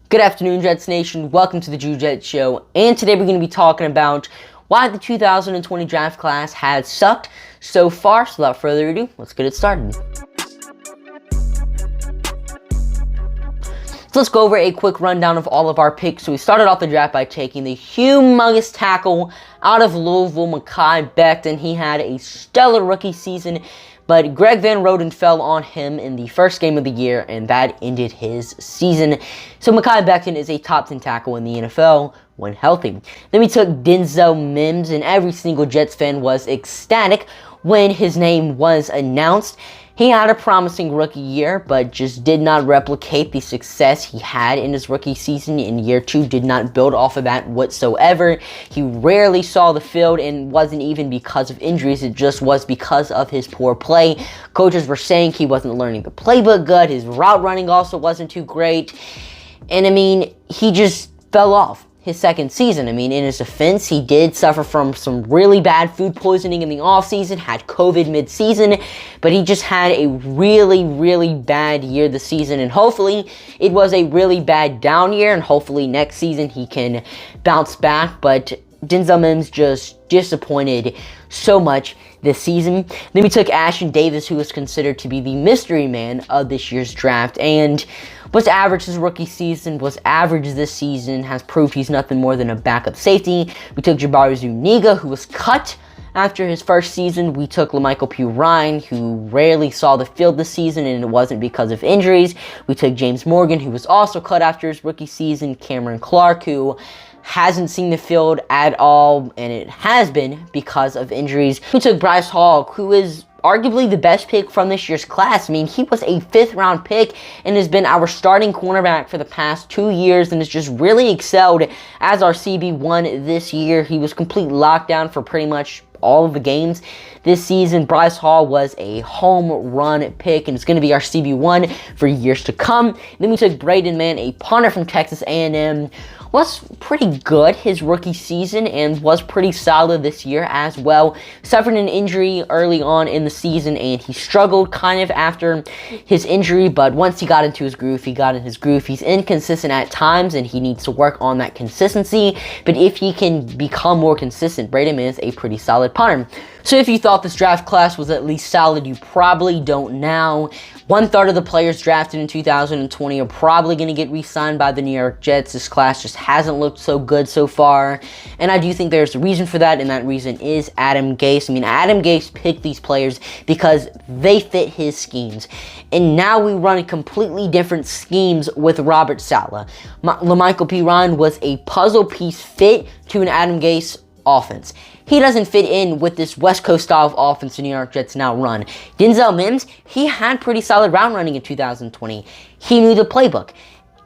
Good afternoon, Jets Nation. Welcome to the Drew Jets Show. And today we're going to be talking about why the 2020 draft class has sucked so far. So without further ado, let's get it started. So let's go over a quick rundown of all of our picks. So we started off the draft by taking the humongous tackle out of Louisville, Mekhi Becton. He had a stellar rookie season, but Greg Van Roten fell on him in the first game of the year, and that ended his season. So Mekhi Becton is a top 10 tackle in the NFL when healthy. Then we took Denzel Mims, and every single Jets fan was ecstatic when his name was announced. He had a promising rookie year, but just did not replicate the success he had in his rookie season. In year two, did not build off of that whatsoever. He rarely saw the field, and wasn't even because of injuries. It just was because of his poor play. Coaches were saying he wasn't learning the playbook good. His route running also wasn't too great. And I mean, he just fell off his second season. I mean, in his defense, he did suffer from some really bad food poisoning in the offseason, had COVID mid-season, but he just had a really bad year this season, and hopefully it was a really bad down year, and hopefully next season he can bounce back. But Denzel Mims just disappointed so much this season. Then we took Ashton Davis, who was considered to be the mystery man of this year's draft, and was average his rookie season, was average this season, has proved he's nothing more than a backup safety. We took Jabari Zuniga, who was cut after his first season. We took La'Mical Pirine, who rarely saw the field this season, and it wasn't because of injuries. We took James Morgan, who was also cut after his rookie season. Cameron Clark, who hasn't seen the field at all, and it has been because of injuries. We took Bryce Hulk, who is arguably the best pick from this year's class. I mean, he was a 5th round pick and has been our starting cornerback for the past 2 years and has just really excelled as our CB1 this year. He was complete lockdown for pretty much all of the games this season. Bryce Hall was a home run pick and it's going to be our CB1 for years to come. Then we took Braden Mann, a punter from Texas A&M. Was pretty good his rookie season and was pretty solid this year as well. Suffered an injury early on in the season and he struggled kind of after his injury, but once he got into his groove, he got in his groove. He's inconsistent at times and he needs to work on that consistency, but if he can become more consistent, Braden is a pretty solid punter. So if you thought this draft class was at least solid, you probably don't now. 1/3 of the players drafted in 2020 are probably going to get re-signed by the New York Jets. This class just hasn't looked so good so far, and I do think there's a reason for that, and that reason is Adam Gase. I mean, Adam Gase picked these players because they fit his schemes, and now we run completely different schemes with Robert Saleh. La'Mical Pirine was a puzzle piece fit to an Adam Gase offense. He doesn't fit in with this West Coast style of offense the New York Jets now run. Denzel Mims, he had pretty solid route running in 2020. He knew the playbook.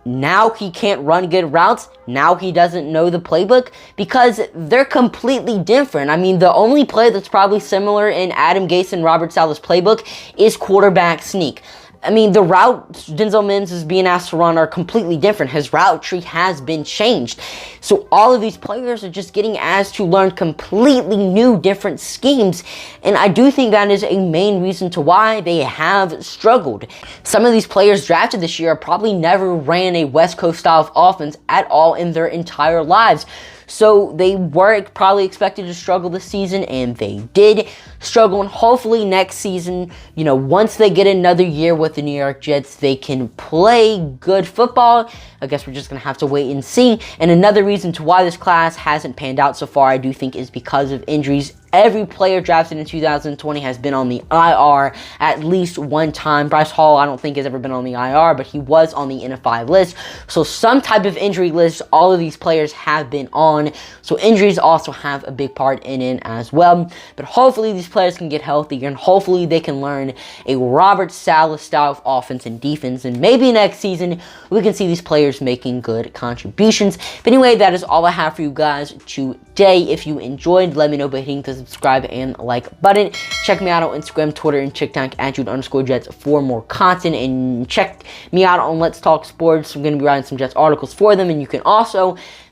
Now he can't run good routes. Now he doesn't know the playbook because they're completely different. I mean, the only play that's probably similar in Adam Gase and Robert Saleh's playbook is quarterback sneak. I mean, the routes Denzel Mims is being asked to run are completely different. His route tree has been changed. So all of these players are just getting asked to learn completely new, different schemes. And I do think that is a main reason to why they have struggled. Some of these players drafted this year probably never ran a West Coast style of offense at all in their entire lives. So they were probably expected to struggle this season, and they did struggle. And hopefully next season, once they get another year with the New York Jets, they can play good football. I guess we're just going to have to wait and see. And another reason to why this class hasn't panned out so far, I do think, is because of injuries. Every player drafted in 2020 has been on the IR at least one time. Bryce Hall, I don't think, has ever been on the IR, but he was on the N5 list. So some type of injury list, all of these players have been on. So injuries also have a big part in it as well. But hopefully these players can get healthier, and hopefully they can learn a Robert Saleh style of offense and defense. And maybe next season we can see these players making good contributions. But anyway, that is all I have for you guys today. If you enjoyed, let me know by hitting the subscribe and like button. Check me out on Instagram, Twitter, and TikTok at Jude_Jets for more content. And check me out on Let's Talk Sports. I'm going to be writing some Jets articles for them. And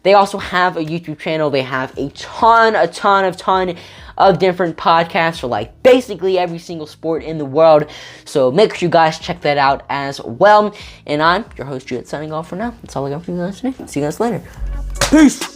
they also have a YouTube channel. They have a ton of different podcasts for like basically every single sport in the world. So make sure you guys check that out as well. And I'm your host, Jude, signing off for now. That's all I got for you guys today. See you guys later. Peace!